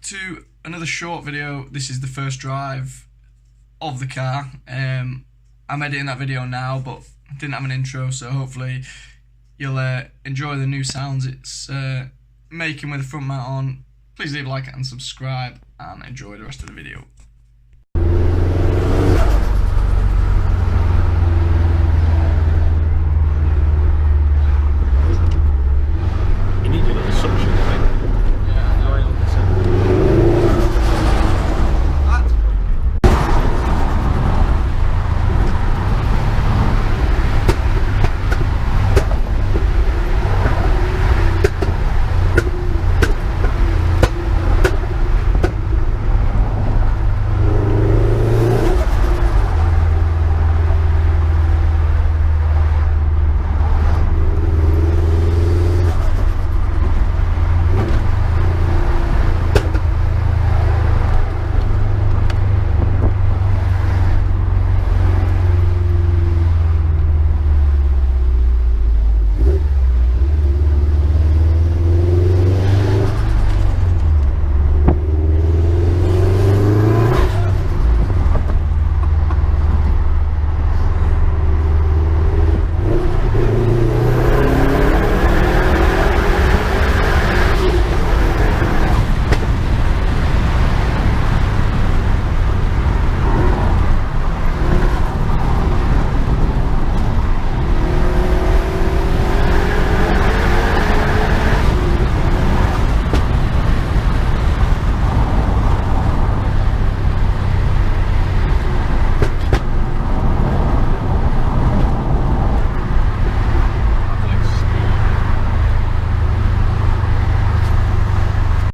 to another short video. This is the first drive of the car. I'm editing that video now, but didn't have an intro, so hopefully you'll enjoy the new sounds it's making with the front mount on. Please leave a like and subscribe, and enjoy the rest of the video.